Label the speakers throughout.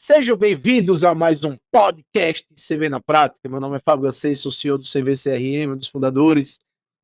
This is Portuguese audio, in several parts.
Speaker 1: Sejam bem-vindos a mais um podcast CV na Prática. Meu nome é Fábio Garcês, sou CEO do CVCRM, um dos fundadores.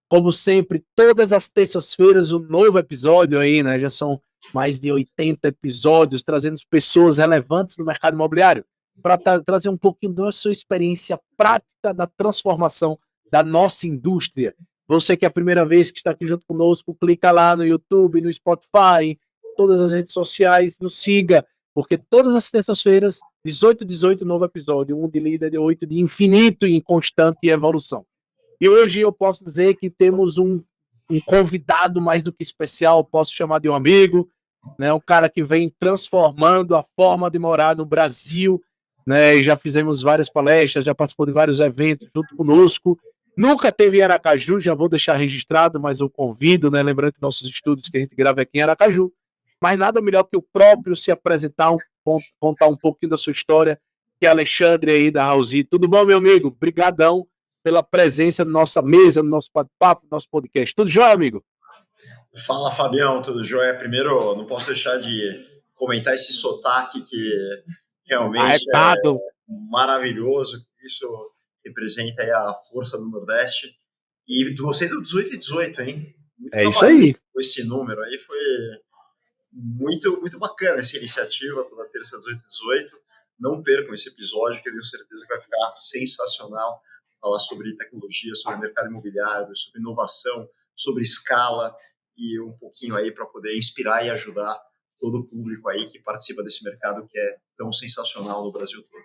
Speaker 1: Como sempre, todas as terças-feiras, um novo episódio aí, né? Já são mais de 80 episódios, trazendo pessoas relevantes no mercado imobiliário para trazer um pouquinho da sua experiência prática da transformação da nossa indústria. Você que é a primeira vez que está aqui junto conosco, clica lá no YouTube, no Spotify, todas as redes sociais, nos siga, porque todas as terças-feiras, 18, novo episódio, um de líder e 8 de infinito e constante evolução. E hoje eu posso dizer que temos um convidado mais do que especial, posso chamar de um amigo, né? Um cara que vem transformando a forma de morar no Brasil, né? E já fizemos várias palestras, já participou de vários eventos junto conosco. Nunca teve em Aracaju, já vou deixar registrado, mas eu convido, né? Lembrando que nossos estudos que a gente grava aqui em Aracaju. Mas nada melhor que o próprio se apresentar, contar um pouquinho da sua história, que é Alexandre aí da Raulzi. Tudo bom, meu amigo? Brigadão pela presença na nossa mesa, no nosso bate-papo, no nosso podcast. Tudo jóia, amigo?
Speaker 2: Fala, Fabião, tudo jóia? Primeiro, não posso deixar de comentar esse sotaque que realmente é
Speaker 1: Arretado.
Speaker 2: maravilhoso. Isso representa aí a força do Nordeste. E gostei do 18 e 18, hein? Muito
Speaker 1: É isso aí.
Speaker 2: com esse número aí. Foi muito, muito bacana essa iniciativa, toda terça 18 e 18. Não percam esse episódio, que eu tenho certeza que vai ficar sensacional. Falar sobre tecnologia, sobre mercado imobiliário, sobre inovação, sobre escala e um pouquinho aí para poder inspirar e ajudar todo o público aí que participa desse mercado que é tão sensacional no Brasil todo.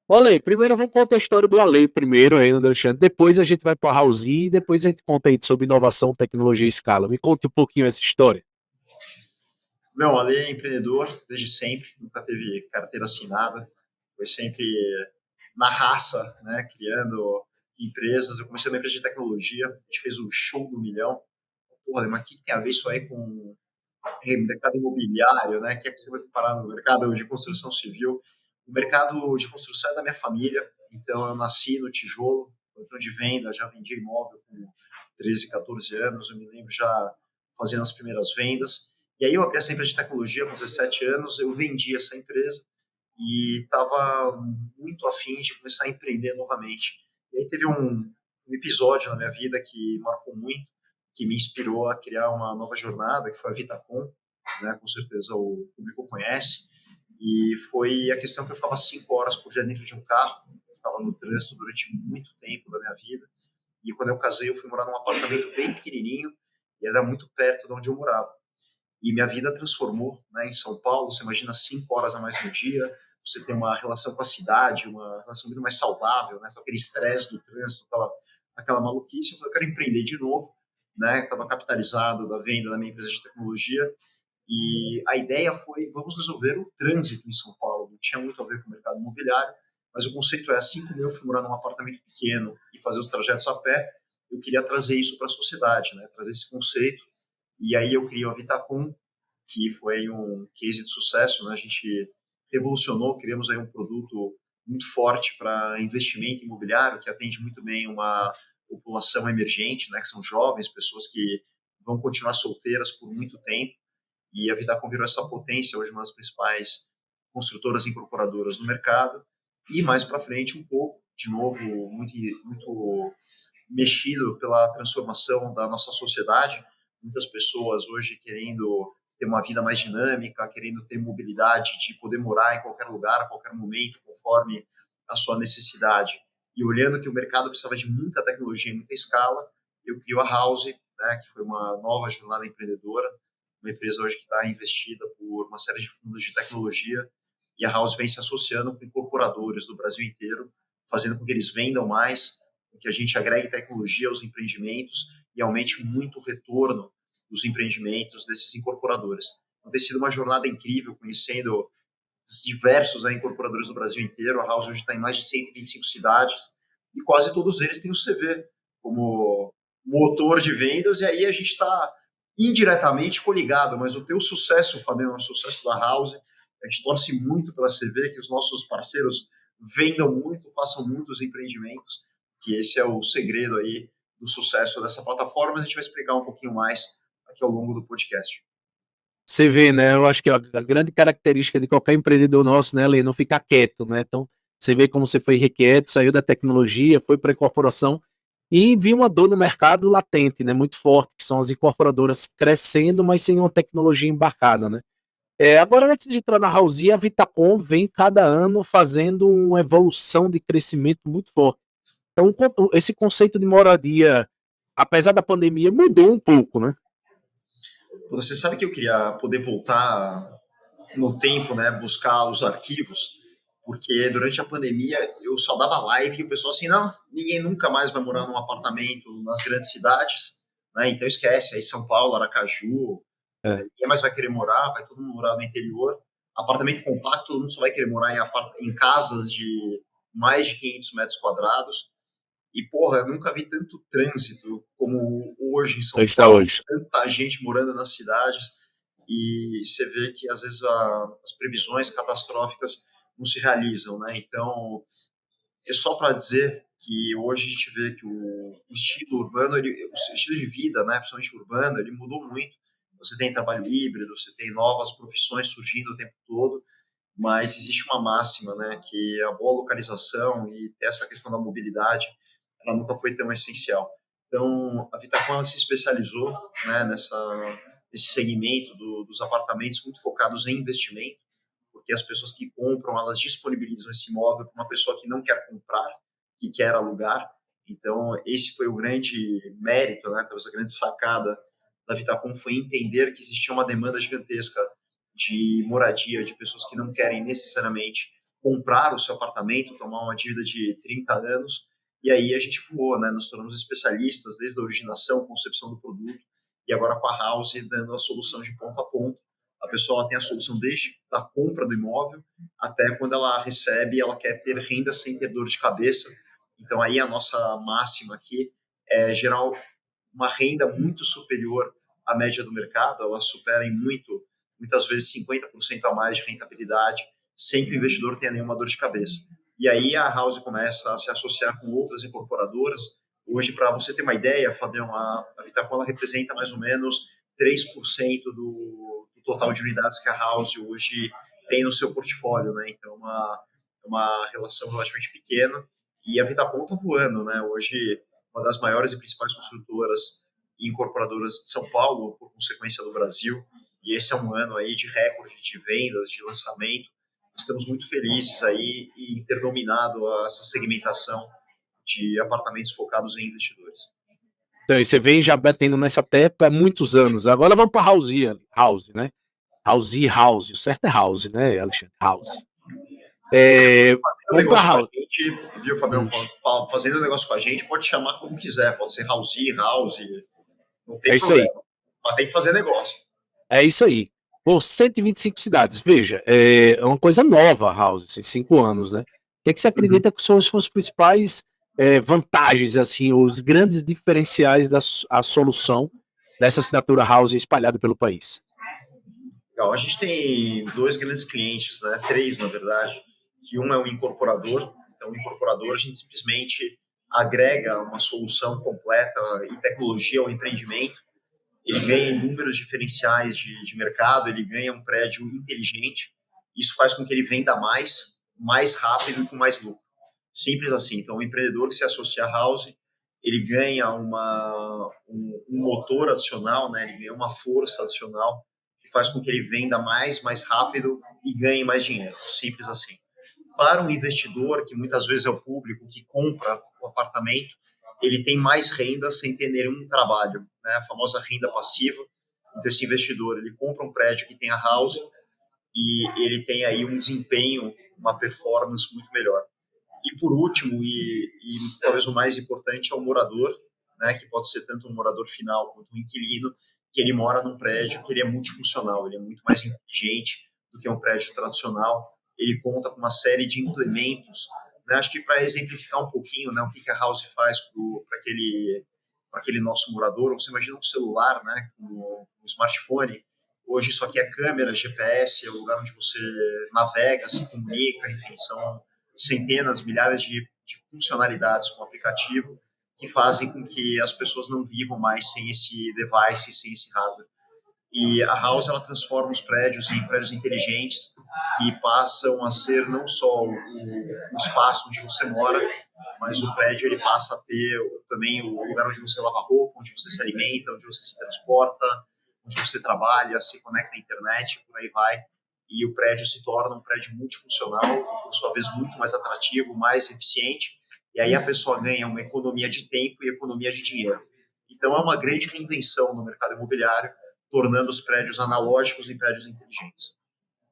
Speaker 1: Olha aí, primeiro vamos contar a história do Ale primeiro aí, Alexandre. Depois a gente vai para a Raulzi e depois a gente conta aí sobre inovação, tecnologia e escala. Me conte um pouquinho essa história.
Speaker 2: Meu, o Ale é empreendedor desde sempre, nunca teve carteira assinada, foi sempre na raça, né, criando empresas. Eu comecei uma empresa de tecnologia, a gente fez o show do milhão. Porra, mas o que tem a ver isso aí com mercado imobiliário, né? Que é que você vai comparar no mercado de construção civil? O mercado de construção é da minha família, então eu nasci no tijolo, então de venda, já vendi imóvel com 13, 14 anos, eu me lembro já fazendo as primeiras vendas. E aí eu abri essa empresa de tecnologia com 17 anos, eu vendi essa empresa e estava muito afim de começar a empreender novamente. E aí teve um episódio na minha vida que marcou muito, que me inspirou a criar uma nova jornada, que foi a Vitacom, né? Com certeza o público conhece, e foi a questão que eu ficava 5 horas por dia dentro de um carro, eu ficava no trânsito durante muito tempo da minha vida, e quando eu casei eu fui morar num apartamento bem pequenininho, e era muito perto de onde eu morava. E minha vida transformou, né? Em São Paulo, você imagina 5 horas a mais no dia, você tem uma relação com a cidade, uma relação muito mais saudável, né? Com aquele estresse do trânsito, aquela maluquice. Eu falei, eu quero empreender de novo, né? Estava capitalizado da venda da minha empresa de tecnologia e a ideia foi, vamos resolver o trânsito em São Paulo. Não tinha muito a ver com o mercado imobiliário, mas o conceito é, assim como eu fui morar num apartamento pequeno e fazer os trajetos a pé, eu queria trazer isso para a sociedade, né? Trazer esse conceito. E aí eu criei a Vitacom, que foi um case de sucesso, né? A gente revolucionou, criamos aí um produto muito forte para investimento imobiliário, que atende muito bem uma população emergente, né? Que são jovens, pessoas que vão continuar solteiras por muito tempo. E a Vitacom virou essa potência, hoje uma das principais construtoras e incorporadoras do mercado. E mais para frente, um pouco, de novo, muito mexido pela transformação da nossa sociedade. Muitas pessoas hoje querendo ter uma vida mais dinâmica, querendo ter mobilidade de poder morar em qualquer lugar, a qualquer momento, conforme a sua necessidade. E olhando que o mercado precisava de muita tecnologia em muita escala, eu crio a House, né, que foi uma nova jornada empreendedora, uma empresa hoje que está investida por uma série de fundos de tecnologia, e a House vem se associando com incorporadores do Brasil inteiro, fazendo com que eles vendam mais, com que a gente agregue tecnologia aos empreendimentos e aumente muito o retorno dos empreendimentos desses incorporadores. Então, tem sido uma jornada incrível, conhecendo os diversos incorporadores do Brasil inteiro. A House hoje está em mais de 125 cidades e quase todos eles têm o CV como motor de vendas, e aí a gente está indiretamente coligado, mas o teu sucesso, Fabiano, é o sucesso da House. A gente torce muito pela CV, que os nossos parceiros vendam muito, façam muitos empreendimentos, que esse é o segredo aí do sucesso dessa plataforma, mas a gente vai explicar um pouquinho mais aqui ao longo do podcast.
Speaker 1: Você vê, né? Eu acho que a grande característica de qualquer empreendedor nosso, né, Lê, não ficar quieto, né? Então, você vê como você foi irrequieto, saiu da tecnologia, foi para a incorporação e viu uma dor no mercado latente, né? Muito forte, que são as incorporadoras crescendo, mas sem uma tecnologia embarcada, né? Agora, antes de entrar na Housea, a Vitacom vem cada ano fazendo uma evolução de crescimento muito forte. Então, esse conceito de moradia, apesar da pandemia, mudou um pouco, né?
Speaker 2: Você sabe que eu queria poder voltar no tempo, né, buscar os arquivos, porque durante a pandemia eu só dava live e o pessoal assim, não, ninguém nunca mais vai morar num apartamento nas grandes cidades, né, então esquece, aí São Paulo, Aracaju,
Speaker 1: É,
Speaker 2: ninguém mais vai querer morar, vai todo mundo morar no interior, apartamento compacto, todo mundo só vai querer morar em casas de mais de 500 metros quadrados, e porra, eu nunca vi tanto trânsito como hoje em São
Speaker 1: está
Speaker 2: Paulo,
Speaker 1: hoje.
Speaker 2: tanta gente morando nas cidades, e você vê que às vezes as previsões catastróficas não se realizam, né? Então, é só para dizer que hoje a gente vê que o estilo urbano, o estilo de vida, né, principalmente urbano, ele mudou muito. Você tem trabalho híbrido, você tem novas profissões surgindo o tempo todo, mas existe uma máxima, né, que a boa localização e essa questão da mobilidade, ela nunca foi tão essencial. Então, a Vitacom se especializou, né, nesse segmento dos apartamentos muito focados em investimento, porque as pessoas que compram, elas disponibilizam esse imóvel para uma pessoa que não quer comprar, que quer alugar. Então, esse foi o grande mérito, né, talvez a grande sacada da Vitacom foi entender que existia uma demanda gigantesca de moradia, de pessoas que não querem necessariamente comprar o seu apartamento, tomar uma dívida de 30 anos, e aí a gente voou, né? Nos tornamos especialistas desde a originação, concepção do produto, e agora com a House dando a solução de ponta a ponta. A pessoa ela tem a solução desde a compra do imóvel até quando ela recebe, ela quer ter renda sem ter dor de cabeça. Então aí a nossa máxima aqui é gerar uma renda muito superior à média do mercado, ela supera em muitas vezes 50% a mais de rentabilidade, sem que o investidor tenha nenhuma dor de cabeça. E aí a House começa a se associar com outras incorporadoras. Hoje, para você ter uma ideia, Fabião, a Vitacom ela representa mais ou menos 3% do total de unidades que a House hoje tem no seu portfólio, né? Então, uma relação relativamente pequena. E a Vitacom está voando, né? Hoje, uma das maiores e principais construtoras e incorporadoras de São Paulo, por consequência do Brasil. E esse é um ano aí de recorde de vendas, de lançamento. Estamos muito felizes aí em ter dominado essa segmentação de apartamentos focados em investidores.
Speaker 1: Então, e você vem já batendo nessa tecla há muitos anos. Agora vamos para House, né? House. O certo é House, né, Alexandre? House.
Speaker 2: O
Speaker 1: Vamos para
Speaker 2: negócio com a
Speaker 1: House.
Speaker 2: gente, viu, Fabião?
Speaker 1: Hum,
Speaker 2: Fazendo o negócio com a gente, pode chamar como quiser, pode ser House, não tem
Speaker 1: é isso aí.
Speaker 2: problema. Mas tem que fazer negócio.
Speaker 1: É isso aí. Pô, 125 cidades. Veja, é uma coisa nova, House, assim, 5 anos, né? O que você
Speaker 2: Uhum.
Speaker 1: acredita que são as principais vantagens, assim, os grandes diferenciais da a solução dessa assinatura House espalhada pelo país?
Speaker 2: Legal. A gente tem dois grandes clientes, né? Três, na verdade. Que um é o incorporador. Então, o incorporador, a gente simplesmente agrega uma solução completa e tecnologia ao empreendimento. Ele ganha inúmeros diferenciais de mercado, ele ganha um prédio inteligente. Isso faz com que ele venda mais rápido e com mais lucro. Simples assim. Então, o empreendedor que se associa à House, ele ganha um motor adicional, né? Ele ganha uma força adicional que faz com que ele venda mais rápido e ganhe mais dinheiro. Simples assim. Para um investidor, que muitas vezes é o público que compra o apartamento, ele tem mais renda sem ter nenhum trabalho, né? A famosa renda passiva. Então, esse investidor, ele compra um prédio que tem a House e ele tem aí um desempenho, uma performance muito melhor. E por último, e talvez o mais importante, é o morador, né, que pode ser tanto um morador final quanto um inquilino, que ele mora num prédio que ele é multifuncional, ele é muito mais inteligente do que um prédio tradicional, ele conta com uma série de implementos, né, acho que para exemplificar um pouquinho, né, o que a House faz para aquele nosso morador, você imagina um celular, né, um smartphone, hoje isso aqui é câmera, GPS, é o lugar onde você navega, se comunica, enfim, são centenas, milhares de funcionalidades com o aplicativo que fazem com que as pessoas não vivam mais sem esse device, sem esse hardware. E a House ela transforma os prédios em prédios inteligentes que passam a ser não só o espaço onde você mora, mas o prédio ele passa a ter também o lugar onde você lava roupa, onde você se alimenta, onde você se transporta, onde você trabalha, se conecta à internet, por aí vai. E o prédio se torna um prédio multifuncional, por sua vez muito mais atrativo, mais eficiente. E aí a pessoa ganha uma economia de tempo e economia de dinheiro. Então é uma grande reinvenção no mercado imobiliário, tornando os prédios analógicos em prédios inteligentes.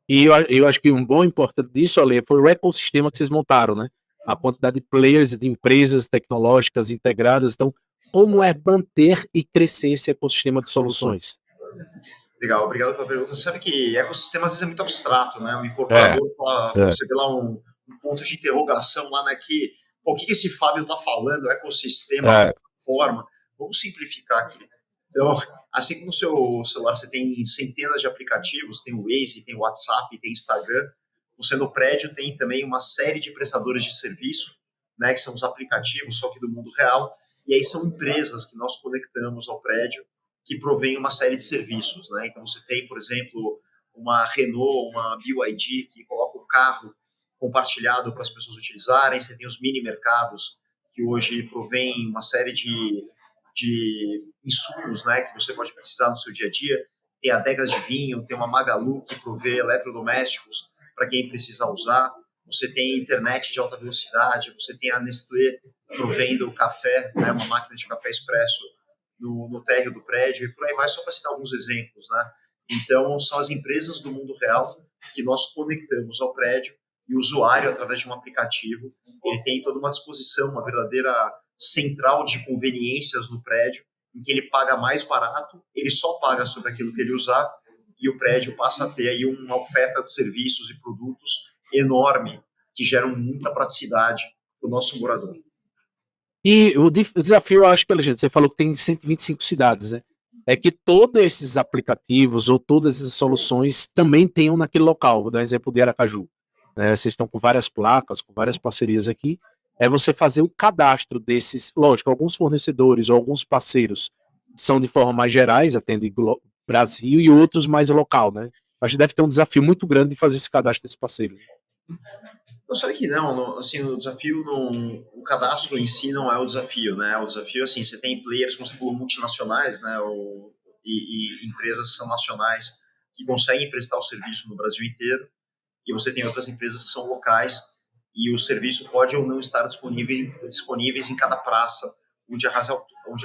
Speaker 1: E eu acho que um bom importante disso, Ale, foi o ecossistema que vocês montaram, né? A quantidade de players, de empresas tecnológicas integradas. Então, como é manter e crescer esse ecossistema de soluções?
Speaker 2: Legal, obrigado pela pergunta. Você sabe que ecossistema às vezes é muito abstrato, né? O
Speaker 1: É,
Speaker 2: incorporador,
Speaker 1: é,
Speaker 2: você vê lá um ponto de interrogação lá, né? O que esse Fábio está falando? Ecossistema,
Speaker 1: é.
Speaker 2: plataforma. Vamos simplificar aqui. Então, assim como no seu celular você tem centenas de aplicativos, tem o Waze, tem o WhatsApp, tem Instagram, você no prédio tem também uma série de prestadores de serviço, né? Que são os aplicativos, só que do mundo real. E aí são empresas que nós conectamos ao prédio que provém uma série de serviços, né? Então você tem, por exemplo, uma Renault, uma BYD que coloca o carro compartilhado para as pessoas utilizarem. Você tem os mini mercados que hoje provém uma série de insumos, né, que você pode precisar no seu dia a dia. Tem adegas de vinho, tem uma Magalu que provê eletrodomésticos para quem precisa usar. Você tem internet de alta velocidade, você tem a Nestlé provendo café, né, uma máquina de café expresso no térreo do prédio, e por aí vai, só para citar alguns exemplos, né? Então, são as empresas do mundo real que nós conectamos ao prédio e o usuário, através de um aplicativo, ele tem toda uma disposição, uma verdadeira central de conveniências no prédio, em que ele paga mais barato, ele só paga sobre aquilo que ele usar, e o prédio passa a ter aí uma oferta de serviços e produtos enorme, que geram muita praticidade para o nosso morador.
Speaker 1: E o desafio, eu acho, pela gente, você falou que tem 125 cidades, né? É que todos esses aplicativos ou todas essas soluções também tenham naquele local. Vou dar um exemplo de Aracaju. Né? Vocês estão com várias placas, com várias parcerias aqui. É você fazer o cadastro desses. Lógico, alguns fornecedores ou alguns parceiros são de forma mais gerais, atendem Brasil, e outros mais local, né? Acho que deve ter um desafio muito grande de fazer esse cadastro desses parceiros.
Speaker 2: Eu sei que não, assim, o desafio, o cadastro em si não é o desafio, né? O desafio, assim, você tem players, como você falou, multinacionais, né? E empresas que são nacionais que conseguem prestar o serviço no Brasil inteiro, e você tem outras empresas que são locais e o serviço pode ou não estar disponíveis em cada praça onde a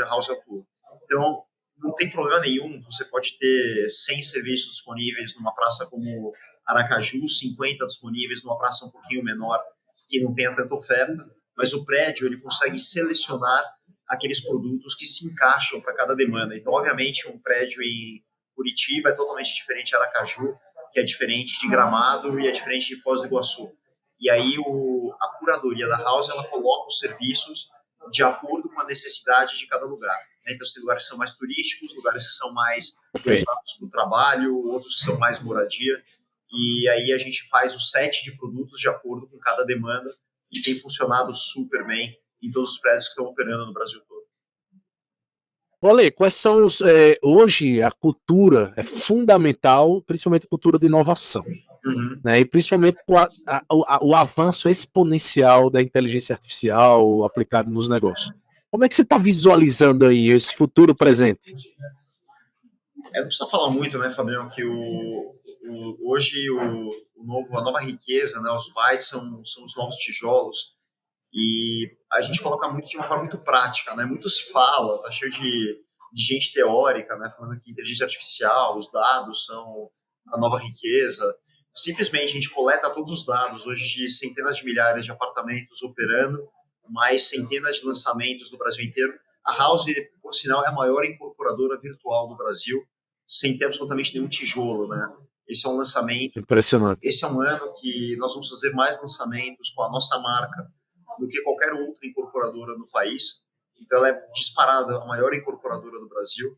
Speaker 2: House atua. Então, não tem problema nenhum, você pode ter 100 serviços disponíveis numa praça como Aracaju, 50 disponíveis numa praça um pouquinho menor, que não tenha tanta oferta, mas o prédio ele consegue selecionar aqueles produtos que se encaixam para cada demanda. Então, obviamente, um prédio em Curitiba é totalmente diferente de Aracaju, que é diferente de Gramado e é diferente de Foz do Iguaçu. E aí a curadoria da House ela coloca os serviços de acordo com a necessidade de cada lugar. Então, tem lugares que são mais turísticos, lugares que são mais voltados para o trabalho, outros que são mais moradia. E aí a gente faz o set de produtos de acordo com cada demanda e tem funcionado super bem em todos os prédios que estão operando no Brasil todo.
Speaker 1: Olê, quais são os. Hoje a cultura é fundamental, principalmente a cultura de inovação.
Speaker 2: Uhum.
Speaker 1: Né? E principalmente o avanço exponencial da inteligência artificial aplicado nos negócios. Como é que você está visualizando aí esse futuro presente?
Speaker 2: Não precisa falar muito, né, Fabiano, que hoje a nova riqueza, né, os bytes são os novos tijolos, e a gente coloca muito de uma forma muito prática, né? Muito se fala, tá cheio de gente teórica, né? Falando que inteligência artificial, os dados são a nova riqueza. Simplesmente a gente coleta todos os dados hoje de centenas de milhares de apartamentos operando, mais centenas de lançamentos no Brasil inteiro. A House, por sinal, é a maior incorporadora virtual do Brasil, sem ter absolutamente nenhum tijolo, né? Esse é um lançamento.
Speaker 1: Impressionante.
Speaker 2: Esse é um ano que nós vamos fazer mais lançamentos com a nossa marca do que qualquer outra incorporadora no país. Então, ela é disparada a maior incorporadora do Brasil.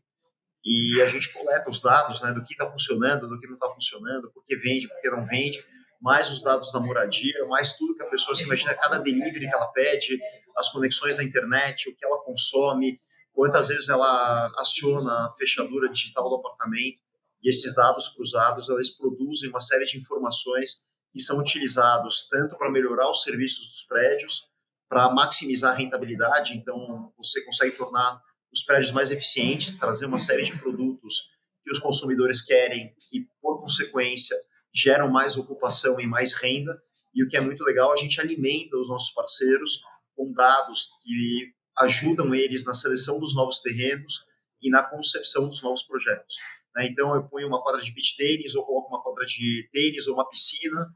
Speaker 2: E a gente coleta os dados, né, do que está funcionando, do que não está funcionando, por que vende, por que não vende, mais os dados da moradia, mais tudo que a pessoa se imagina, cada delivery que ela pede, as conexões da internet, o que ela consome, quantas vezes ela aciona a fechadura digital do apartamento. E esses dados cruzados, eles produzem uma série de informações que são utilizados tanto para melhorar os serviços dos prédios, para maximizar a rentabilidade, então você consegue tornar os prédios mais eficientes, trazer uma série de produtos que os consumidores querem, que, por consequência, geram mais ocupação e mais renda. E o que é muito legal, a gente alimenta os nossos parceiros com dados que ajudam eles na seleção dos novos terrenos e na concepção dos novos projetos. Então, eu ponho uma quadra de beach tênis, ou coloco uma quadra de tênis, ou uma piscina.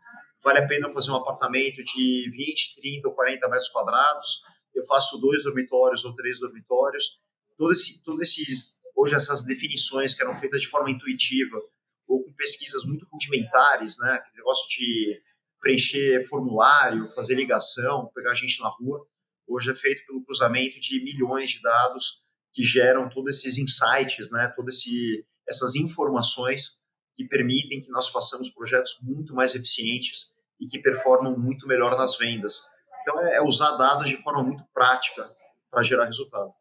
Speaker 2: Vale a pena eu fazer um apartamento de 20, 30 ou 40 metros quadrados. Eu faço 2 dormitórios ou 3 dormitórios. Hoje, essas definições que eram feitas de forma intuitiva, ou com pesquisas muito rudimentares, né? Aquele negócio de preencher formulário, fazer ligação, pegar gente na rua, hoje é feito pelo cruzamento de milhões de dados que geram todos esses insights, né? Essas informações que permitem que nós façamos projetos muito mais eficientes e que performam muito melhor nas vendas. Então, é usar dados de forma muito prática para gerar resultado.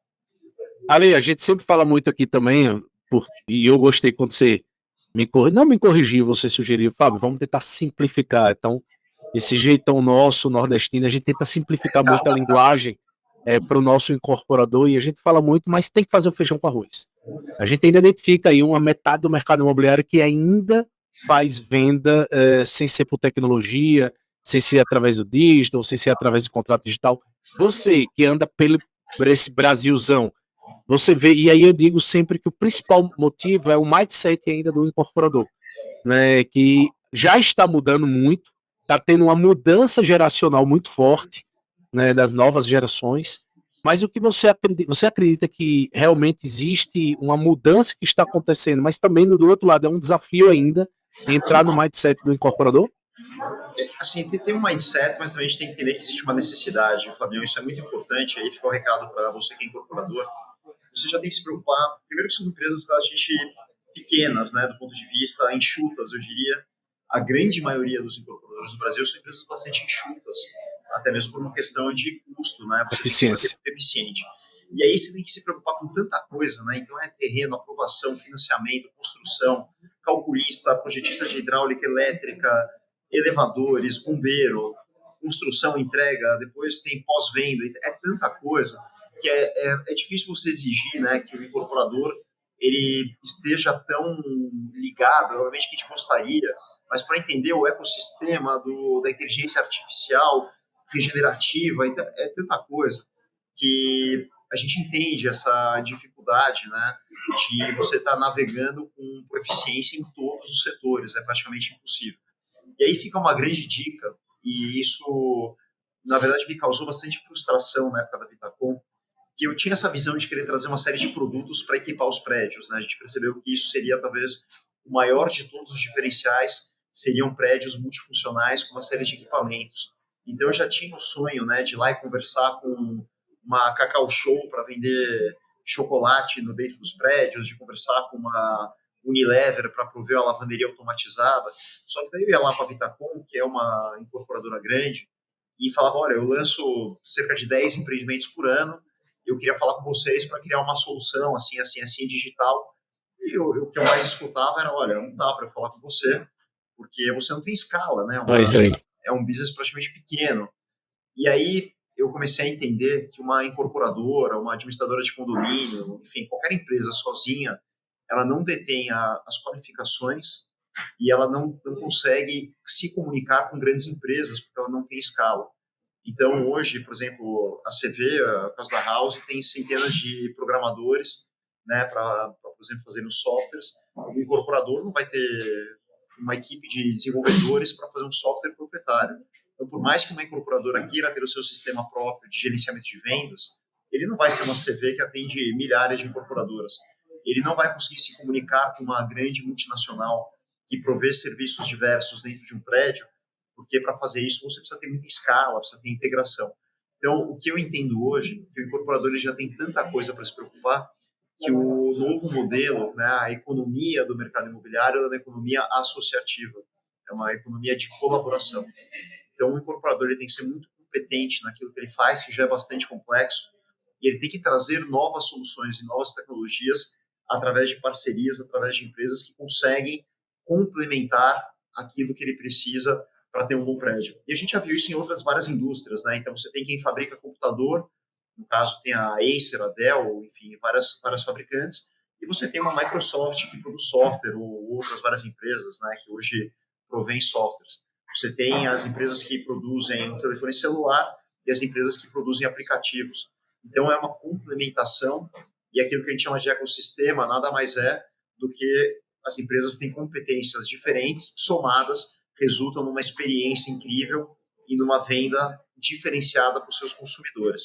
Speaker 1: Ale, a gente sempre fala muito aqui também, e eu gostei quando você não me corrigiu, você sugeriu, Fábio, vamos tentar simplificar. Então, esse jeitão nosso, nordestino, a gente tenta simplificar muito a linguagem para o nosso incorporador, e a gente fala muito, mas tem que fazer o feijão com arroz. A gente ainda identifica aí uma metade do mercado imobiliário que ainda faz venda sem ser por tecnologia, sem ser através do digital, sem ser através do contrato digital. Você que anda por esse Brasilzão, você vê, e aí eu digo sempre que o principal motivo é o mindset ainda do incorporador, né, que já está mudando muito, está tendo uma mudança geracional muito forte, né, das novas gerações, mas o que você acredita que realmente existe uma mudança que está acontecendo, mas também do outro lado é um desafio ainda entrar no mindset do incorporador?
Speaker 2: Assim, tem um mindset, mas também a gente tem que entender que existe uma necessidade, Fabião, isso é muito importante, aí fica o recado para você que é incorporador. Você já tem que se preocupar, primeiro que são empresas relativamente pequenas, né, do ponto de vista enxutas, eu diria. A grande maioria dos incorporadores do Brasil são empresas bastante enxutas, até mesmo por uma questão de custo, né, você
Speaker 1: Eficiência.
Speaker 2: tem que ser eficiente. E aí você tem que se preocupar com tanta coisa, né, então é terreno, aprovação, financiamento, construção, calculista, projetista de hidráulica, elétrica, elevadores, bombeiro, construção, entrega, depois tem pós-venda, é tanta coisa que é difícil você exigir, né, que o incorporador ele esteja tão ligado, obviamente que a gente gostaria, mas para entender o ecossistema da inteligência artificial regenerativa, então, é tanta coisa que a gente entende essa dificuldade, né, de você estar navegando com eficiência em todos os setores, é praticamente impossível. E aí fica uma grande dica, e isso, na verdade, me causou bastante frustração na época da Vitacom, que eu tinha essa visão de querer trazer uma série de produtos para equipar os prédios, né? A gente percebeu que isso seria talvez o maior de todos os diferenciais, seriam prédios multifuncionais com uma série de equipamentos. Então eu já tinha o sonho, né, de ir lá e conversar com uma Cacau Show para vender chocolate no dentro dos prédios, de conversar com uma Unilever para prover a lavanderia automatizada. Só que daí eu ia lá para a Vitacom, que é uma incorporadora grande, e falava, olha, eu lanço cerca de 10 empreendimentos por ano, eu queria falar com vocês para criar uma solução assim, assim, assim, digital. E o que eu mais escutava era, olha, não dá para falar com você, porque você não tem escala, né? É um business praticamente pequeno. E aí eu comecei a entender que uma incorporadora, uma administradora de condomínio, enfim, qualquer empresa sozinha, ela não detém as qualificações e ela não consegue se comunicar com grandes empresas, porque ela não tem escala. Então, hoje, por exemplo, a CV, a Casa da House, tem centenas de programadores, né, para, por exemplo, fazer os softwares. O incorporador não vai ter uma equipe de desenvolvedores para fazer um software proprietário. Então, por mais que uma incorporadora queira ter o seu sistema próprio de gerenciamento de vendas, ele não vai ser uma CV que atende milhares de incorporadoras. Ele não vai conseguir se comunicar com uma grande multinacional que provê serviços diversos dentro de um prédio, porque para fazer isso você precisa ter muita escala, precisa ter integração. Então, o que eu entendo hoje é que o incorporador ele já tem tanta coisa para se preocupar que o novo modelo, né, a economia do mercado imobiliário é uma economia associativa, é uma economia de colaboração. Então, o incorporador ele tem que ser muito competente naquilo que ele faz, que já é bastante complexo, e ele tem que trazer novas soluções e novas tecnologias através de parcerias, através de empresas que conseguem complementar aquilo que ele precisa para ter um bom prédio. E a gente já viu isso em outras várias indústrias, né? Então, você tem quem fabrica computador, no caso tem a Acer, a Dell, enfim, várias fabricantes, e você tem uma Microsoft que produz software, ou outras várias empresas, né, que hoje provém softwares. Você tem as empresas que produzem um telefone celular e as empresas que produzem aplicativos. Então, é uma complementação, e aquilo que a gente chama de ecossistema nada mais é do que as empresas têm competências diferentes, somadas, resultam numa experiência incrível e numa venda diferenciada para os seus consumidores.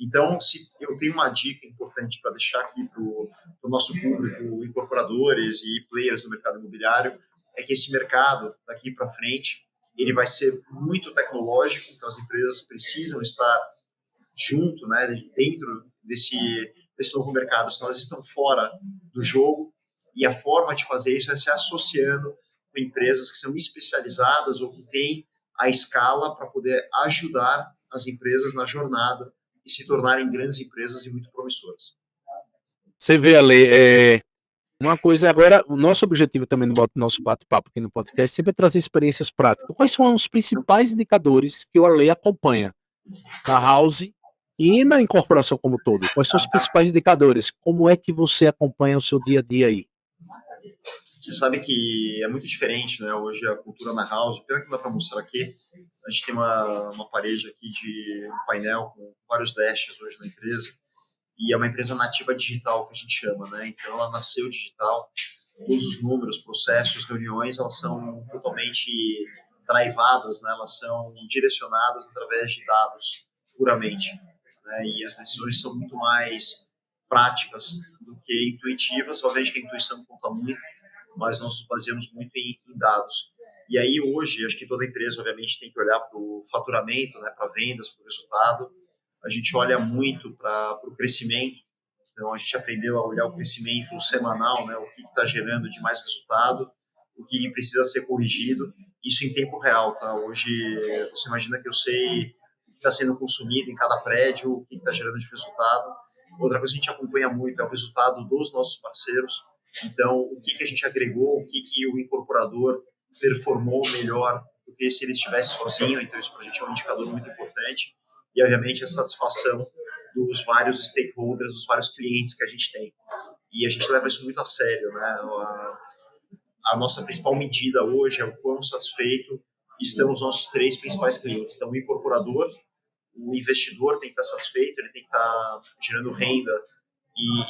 Speaker 2: Então, se eu tenho uma dica importante para deixar aqui para o nosso público, incorporadores e players do mercado imobiliário, é que esse mercado, daqui para frente, ele vai ser muito tecnológico, então as empresas precisam estar junto, né, dentro desse novo mercado, senão elas estão fora do jogo, e a forma de fazer isso é se associando com empresas que são especializadas ou que têm a escala para poder ajudar as empresas na jornada e se tornarem grandes empresas e muito promissoras.
Speaker 1: Você vê, Ale, uma coisa agora, o nosso objetivo também no nosso bate-papo aqui no podcast sempre é trazer experiências práticas. Quais são os principais indicadores que o Ale acompanha na House e na incorporação como todo? Quais são os principais indicadores? Como é que você acompanha o seu dia a dia aí?
Speaker 2: Você sabe que é muito diferente, né? Hoje a cultura na House, pelo que dá para mostrar aqui, a gente tem uma parede aqui de um painel com vários dashes hoje na empresa, e é uma empresa nativa digital que a gente chama, né? Então ela nasceu digital, todos os números, processos, reuniões, elas são totalmente drivadas, né? Elas são direcionadas através de dados puramente, né? E as decisões são muito mais práticas do que intuitivas. Obviamente que a intuição conta muito, mas nós nos baseamos muito em dados. E aí hoje, acho que toda empresa, obviamente, tem que olhar para o faturamento, né, para vendas, para o resultado. A gente olha muito para o crescimento. Então, a gente aprendeu a olhar o crescimento semanal, né, o que está gerando de mais resultado, o que precisa ser corrigido. Isso em tempo real, tá? Hoje, você imagina que eu sei o que está sendo consumido em cada prédio, o que está gerando de resultado. Outra coisa que a gente acompanha muito é o resultado dos nossos parceiros. Então, o que a gente agregou, o que o incorporador performou melhor do que se ele estivesse sozinho. Então, isso para a gente é um indicador muito importante. E, obviamente, a satisfação dos vários stakeholders, dos vários clientes que a gente tem. E a gente leva isso muito a sério, né? A nossa principal medida hoje é o quão satisfeito estão os nossos 3 principais clientes. Então, o incorporador, o investidor tem que estar satisfeito, ele tem que estar gerando renda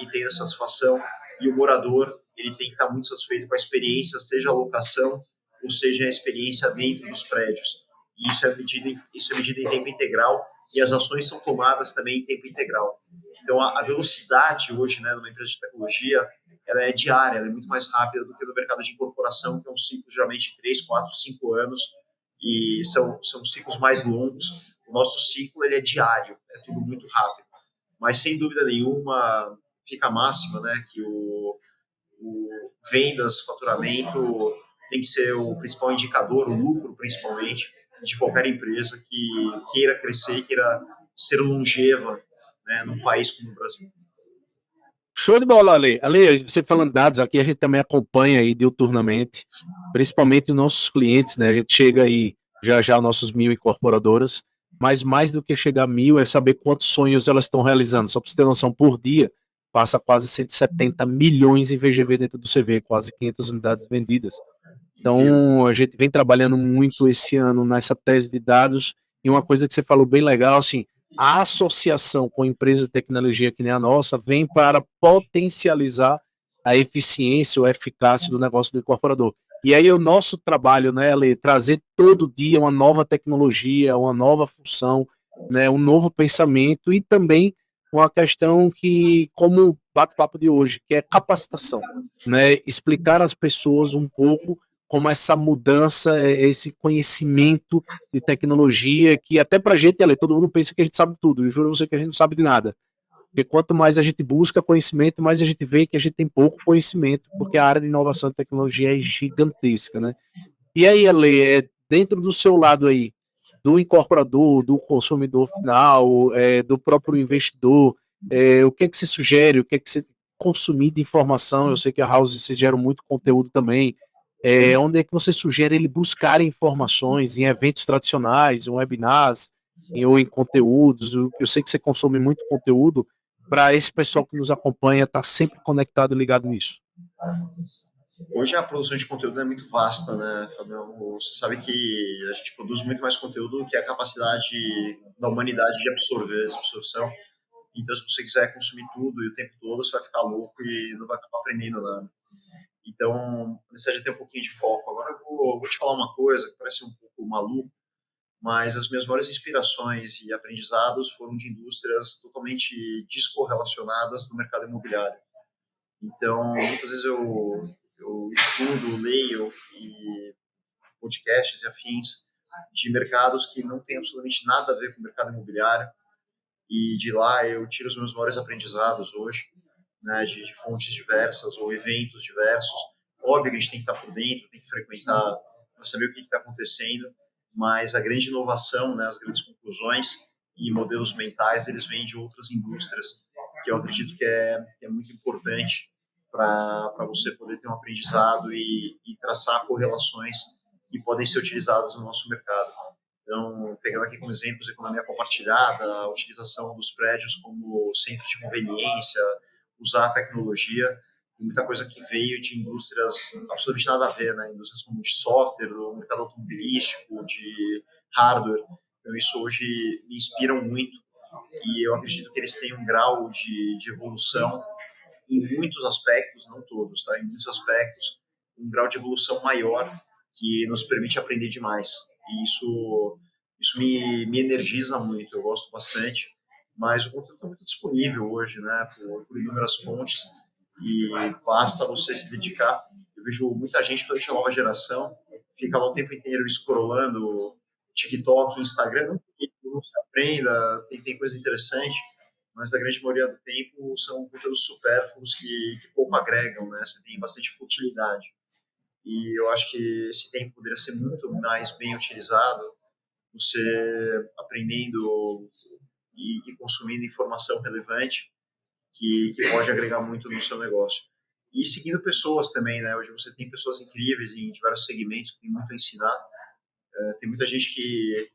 Speaker 2: e tendo satisfação. E o morador, ele tem que estar muito satisfeito com a experiência, seja a locação ou seja a experiência dentro dos prédios. E isso é medido em tempo integral, e as ações são tomadas também em tempo integral. Então, a velocidade hoje, né, numa empresa de tecnologia, ela é diária, ela é muito mais rápida do que no mercado de incorporação, que é um ciclo geralmente de 3, 4, 5 anos, e são ciclos mais longos. O nosso ciclo ele é diário, é tudo muito rápido. Mas, sem dúvida nenhuma, fica a máxima, né, que o vendas, faturamento tem que ser o principal indicador, o lucro principalmente, de qualquer empresa que queira crescer e queira ser longeva, né, num país como o Brasil.
Speaker 1: Show de bola, Ale. Ale, você falando de dados aqui, a gente também acompanha aí diuturnamente, principalmente os nossos clientes, né? A gente chega aí já nossos 1.000 incorporadoras, mas mais do que chegar a 1.000 é saber quantos sonhos elas estão realizando. Só para você ter noção, por dia passa quase 170 milhões em VGV dentro do CV, quase 500 unidades vendidas. Então, a gente vem trabalhando muito esse ano nessa tese de dados, e uma coisa que você falou bem legal, assim, a associação com empresas de tecnologia que nem a nossa vem para potencializar a eficiência ou a eficácia do negócio do incorporador. E aí o nosso trabalho, né, Ale, trazer todo dia uma nova tecnologia, uma nova função, né, um novo pensamento, e também uma questão que, como o bate-papo de hoje, que é capacitação, né, explicar às pessoas um pouco como essa mudança, esse conhecimento de tecnologia, que até pra gente, Ale, todo mundo pensa que a gente sabe tudo, eu juro a você que a gente não sabe de nada. Porque quanto mais a gente busca conhecimento, mais a gente vê que a gente tem pouco conhecimento, porque a área de inovação e tecnologia é gigantesca, né? E aí, Ale, dentro do seu lado aí, do incorporador, do consumidor final, do próprio investidor, o que é que você sugere, consumir de informação? Eu sei que a House vocês geram muito conteúdo também. Onde é que você sugere ele buscar informações em eventos tradicionais, em webinars, ou em conteúdos? Eu sei que você consome muito conteúdo, para esse pessoal que nos acompanha estar sempre conectado e ligado nisso.
Speaker 2: Hoje a produção de conteúdo é muito vasta, né, Fabião? Você sabe que a gente produz muito mais conteúdo do que a capacidade da humanidade de absorver essa absorção. Então, se você quiser consumir tudo e o tempo todo, você vai ficar louco e não vai acabar aprendendo nada. Então, precisa ter um pouquinho de foco. Agora, eu vou te falar uma coisa que parece um pouco maluco, mas as minhas maiores inspirações e aprendizados foram de indústrias totalmente descorrelacionadas do mercado imobiliário. Então, muitas vezes eu estudo, leio e podcasts e afins de mercados que não têm absolutamente nada a ver com o mercado imobiliário, e de lá eu tiro os meus maiores aprendizados hoje, né, de fontes diversas ou eventos diversos. Óbvio que a gente tem que estar por dentro, tem que frequentar para saber o que está acontecendo, mas a grande inovação, né, as grandes conclusões e modelos mentais, eles vêm de outras indústrias, que eu acredito que é muito importante para você poder ter um aprendizado e traçar correlações que podem ser utilizadas no nosso mercado. Então, pegando aqui como exemplos, economia compartilhada, a utilização dos prédios como centro de conveniência, usar a tecnologia, muita coisa que veio de indústrias absolutamente nada a ver, né? Indústrias como de software, do mercado automobilístico, de hardware. Então, isso hoje me inspiram muito e eu acredito que eles têm um grau de evolução em muitos aspectos, não todos, tá? Em muitos aspectos, um grau de evolução maior que nos permite aprender demais. E isso me energiza muito, eu gosto bastante, mas o conteúdo está muito disponível hoje, né, por inúmeras fontes, e basta você se dedicar. Eu vejo muita gente, principalmente a nova geração, fica lá o tempo inteiro scrollando TikTok, Instagram, não que não se aprenda, tem coisa interessante, mas na grande maioria do tempo são conteúdos supérfluos que pouco agregam, né? Você tem bastante futilidade. E eu acho que esse tempo poderia ser muito mais bem utilizado, você aprendendo e consumindo informação relevante que pode agregar muito no seu negócio. E seguindo pessoas também, né? Hoje você tem pessoas incríveis em diversos segmentos que tem muito a ensinar. Tem muita gente que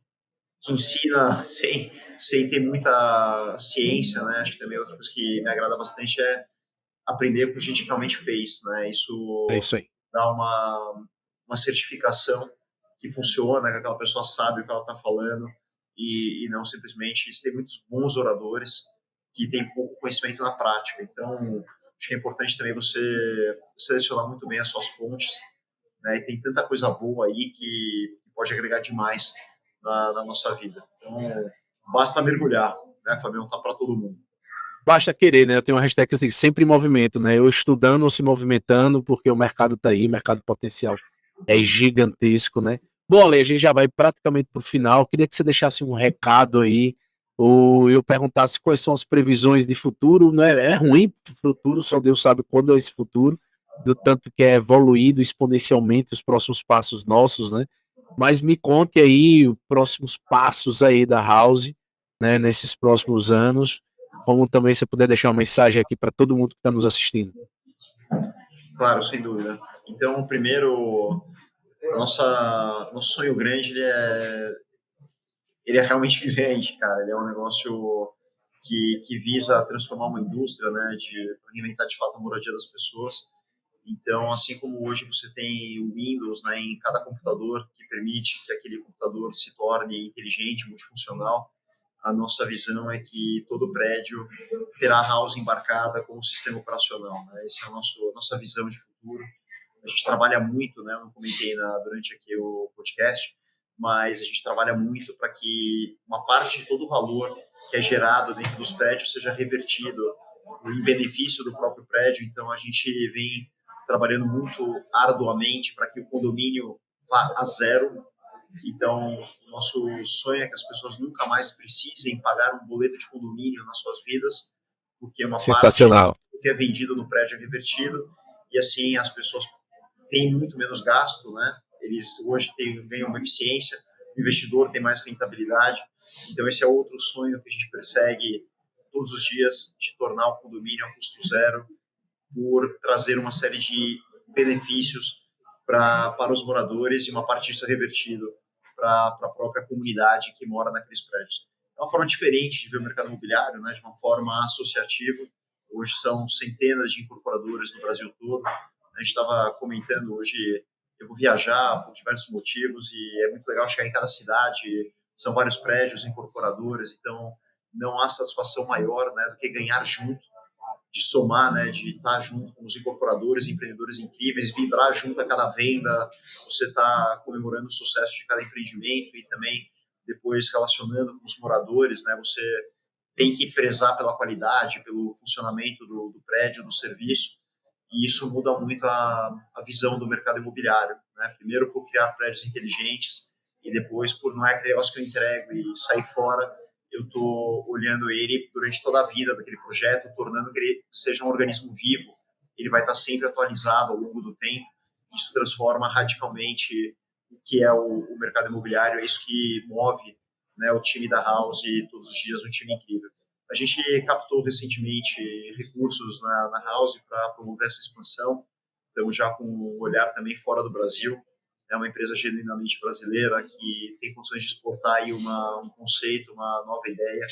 Speaker 2: ensina sem ter muita ciência, né? Acho que também outra coisa que me agrada bastante é aprender com gente que realmente fez, né?
Speaker 1: É
Speaker 2: Isso
Speaker 1: isso aí.
Speaker 2: dá uma certificação que funciona, que aquela pessoa sabe o que ela está falando e não simplesmente... Tem muitos bons oradores que têm pouco conhecimento na prática. Então, acho que é importante também você selecionar muito bem as suas fontes, né? E tem tanta coisa boa aí que pode agregar demais na nossa vida. Então, basta mergulhar, né, Fabião? Tá para todo mundo.
Speaker 1: Basta querer, né? Eu tenho uma hashtag assim, sempre em movimento, né? Eu estudando ou se movimentando, porque o mercado tá aí, o mercado potencial é gigantesco, né? Bom, Ale, a gente já vai praticamente pro final. Queria que você deixasse um recado aí, ou eu perguntasse quais são as previsões de futuro. Não é ruim futuro, só Deus sabe quando é esse futuro, do tanto que é evoluído exponencialmente os próximos passos nossos, né? Mas me conte aí os próximos passos aí da House, né, nesses próximos anos, como também você puder deixar uma mensagem aqui para todo mundo que está nos assistindo.
Speaker 2: Claro, sem dúvida. Então, primeiro, nosso sonho grande, ele é realmente grande, cara. Ele é um negócio que visa transformar uma indústria, né, de reinventar de fato a moradia das pessoas. Então, assim como hoje você tem o Windows, né, em cada computador, que permite que aquele computador se torne inteligente, multifuncional, a nossa visão é que todo prédio terá a house embarcada como sistema operacional, né? Essa é a nossa visão de futuro. A gente trabalha muito, né? Eu não comentei durante aqui o podcast, mas a gente trabalha muito para que uma parte de todo o valor que é gerado dentro dos prédios seja revertido em benefício do próprio prédio. Então, a gente vem trabalhando muito arduamente para que o condomínio vá a zero. Então, o nosso sonho é que as pessoas nunca mais precisem pagar um boleto de condomínio nas suas vidas, porque uma parte
Speaker 1: Sensacional.
Speaker 2: do que é vendido no prédio é revertido, e assim as pessoas têm muito menos gasto, né? Eles hoje ganham uma eficiência, o investidor tem mais rentabilidade. Então, esse é outro sonho que a gente persegue todos os dias, de tornar o condomínio a custo zero por trazer uma série de benefícios para os moradores e uma parte disso é revertido para a própria comunidade que mora naqueles prédios. É uma forma diferente de ver o mercado imobiliário, né, de uma forma associativa. Hoje são centenas de incorporadores no Brasil todo. A gente estava comentando hoje, eu vou viajar por diversos motivos e é muito legal chegar em cada cidade. São vários prédios incorporadores, então não há satisfação maior, né, do que ganhar junto, de somar, né, de estar junto com os incorporadores, empreendedores incríveis, vibrar junto a cada venda, você está comemorando o sucesso de cada empreendimento e também depois relacionando com os moradores, né, você tem que prezar pela qualidade, pelo funcionamento do prédio, do serviço, e isso muda muito a visão do mercado imobiliário, né? Primeiro por criar prédios inteligentes e depois por não é aquele negócio que eu entrego e sair fora, eu estou olhando ele durante toda a vida daquele projeto, tornando que ele seja um organismo vivo, ele vai estar sempre atualizado ao longo do tempo, isso transforma radicalmente o que é o mercado imobiliário, é isso que move, né, o time da House todos os dias, um time incrível. A gente captou recentemente recursos na House para promover essa expansão, estamos já com um olhar também fora do Brasil, é uma empresa genuinamente brasileira que tem condições de exportar aí um conceito, uma nova ideia.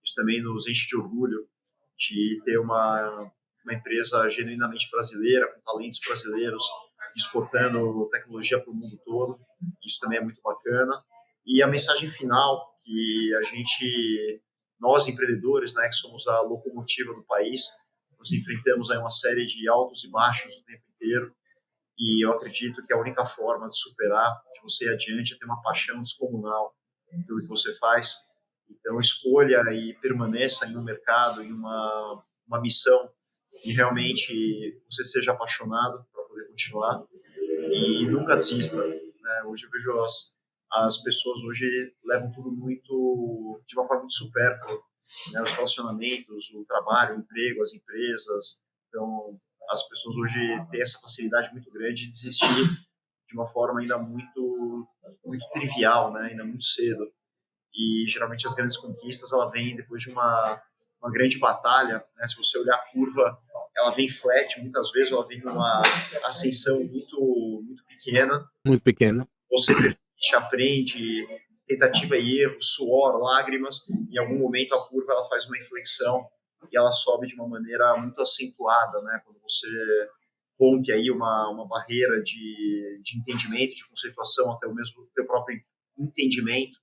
Speaker 2: Isso também nos enche de orgulho de ter uma empresa genuinamente brasileira, com talentos brasileiros, exportando tecnologia para o mundo todo. Isso também é muito bacana. E a mensagem final que nós empreendedores, né, que somos a locomotiva do país, nós enfrentamos aí uma série de altos e baixos o tempo inteiro. E eu acredito que a única forma de superar, de você ir adiante, é ter uma paixão descomunal pelo que você faz. Então, escolha e permaneça em um mercado, em uma missão, e realmente você seja apaixonado para poder continuar. E nunca desista. Né? Hoje eu vejo as pessoas hoje levam tudo muito de uma forma muito supérflua, né? Os relacionamentos, o trabalho, o emprego, as empresas. Então, as pessoas hoje têm essa facilidade muito grande de desistir de uma forma ainda muito trivial, né? Ainda muito cedo. E geralmente as grandes conquistas ela vem depois de uma grande batalha, né? Se você olhar a curva, ela vem flat, muitas vezes ela vem numa ascensão muito pequena.
Speaker 1: Muito pequena.
Speaker 2: Você persiste, aprende, tentativa e erro, suor, lágrimas, em algum momento a curva ela faz uma inflexão e ela sobe de uma maneira muito acentuada, né? Quando você rompe aí uma barreira de entendimento, de conceituação, até o mesmo teu próprio entendimento.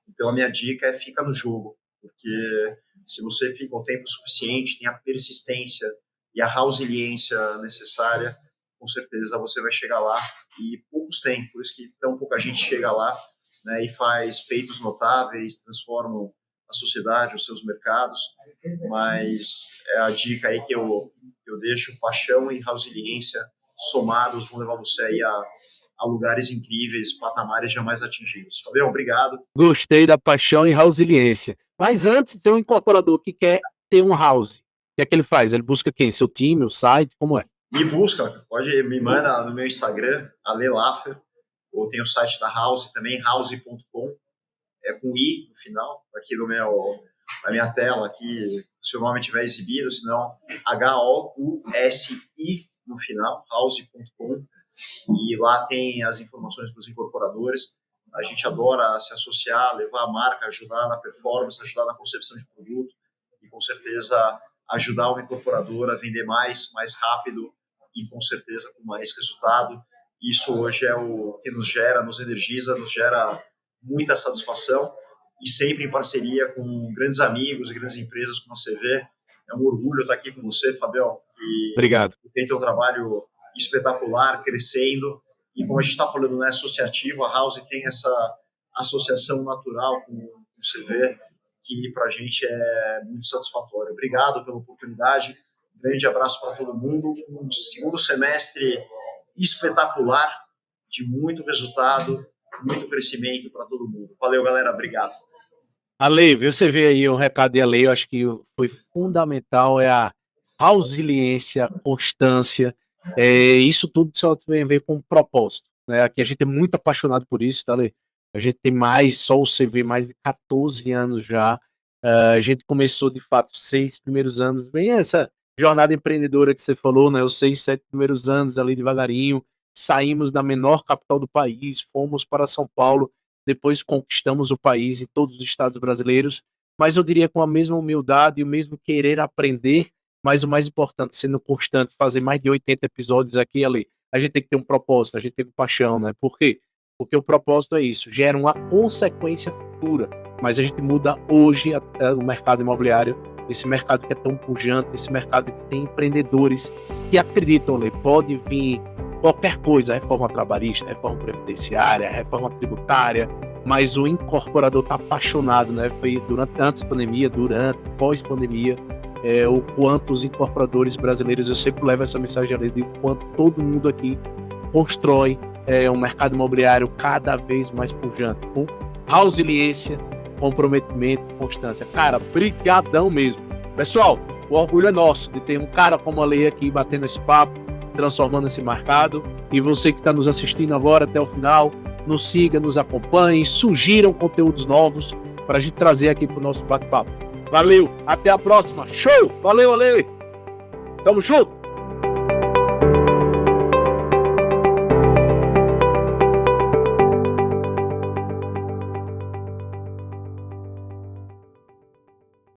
Speaker 2: Então a minha dica é fica no jogo, porque se você fica o tempo suficiente, tem a persistência e a resiliência necessária, com certeza você vai chegar lá, e poucos têm, por isso que tão pouca gente chega lá, né, e faz feitos notáveis, transformam a sociedade, os seus mercados, mas é a dica aí que eu deixo: paixão e resiliência somados vão levar você aí a lugares incríveis, patamares jamais atingidos. Fabião, obrigado.
Speaker 1: Gostei da paixão e resiliência. Mas antes, tem um incorporador que quer ter um house. O que é que ele faz? Ele busca quem? Seu time, o site? Como é?
Speaker 2: Me busca, me manda no meu Instagram, Ale Laffer, ou tem o site da House também, house.com, é com I no final, aqui na minha tela, aqui, se o nome estiver exibido, senão HOUSI no final, house.com, e lá tem as informações dos incorporadores. A gente adora se associar, levar a marca, ajudar na performance, ajudar na concepção de produto e, com certeza, ajudar uma incorporadora a vender mais rápido e, com certeza, com mais resultado. Isso hoje é o que nos energiza, nos gera muita satisfação, e sempre em parceria com grandes amigos e grandes empresas como a CV. É um orgulho estar aqui com você, Fabião.
Speaker 1: Obrigado.
Speaker 2: Tem teu trabalho espetacular, crescendo, e como a gente está falando, né, associativo, a House tem essa associação natural com o CV, que para a gente é muito satisfatório. Obrigado pela oportunidade, grande abraço para todo mundo, um segundo semestre espetacular, de muito resultado, muito crescimento para todo mundo. Valeu, galera, obrigado.
Speaker 1: Ale, você vê aí o recado de Ale, eu acho que foi fundamental, é a resiliência, constância, isso tudo só tem a ver com propósito, né? Aqui a gente é muito apaixonado por isso, tá, Ale? A gente tem só o CV, mais de 14 anos já, a gente começou de fato 6 primeiros anos, bem jornada empreendedora que você falou, né? Os 6, 7 primeiros anos ali devagarinho, saímos da menor capital do país, fomos para São Paulo, depois conquistamos o país em todos os estados brasileiros, mas eu diria com a mesma humildade e o mesmo querer aprender, mas o mais importante, sendo constante, fazer mais de 80 episódios aqui e ali. A gente tem que ter um propósito, a gente tem que ter paixão, né? Por quê? Porque o propósito é isso, gera uma consequência futura, mas a gente muda hoje o mercado imobiliário, esse mercado que é tão pujante, esse mercado que tem empreendedores que acreditam, né? Pode vir qualquer coisa, reforma trabalhista, reforma previdenciária, reforma tributária, mas o incorporador está apaixonado, né? Foi antes da pandemia, durante, pós-pandemia, o quanto os incorporadores brasileiros, eu sempre levo essa mensagem ali, de quanto todo mundo aqui constrói um mercado imobiliário cada vez mais pujante, com resiliência, comprometimento, constância. Cara, brigadão mesmo. Pessoal, o orgulho é nosso de ter um cara como a Lei aqui batendo esse papo, transformando esse mercado. E você que está nos assistindo agora até o final, nos siga, nos acompanhe, sugiram conteúdos novos para a gente trazer aqui para o nosso bate-papo. Valeu, até a próxima. Show! Valeu, Ale! Tamo junto!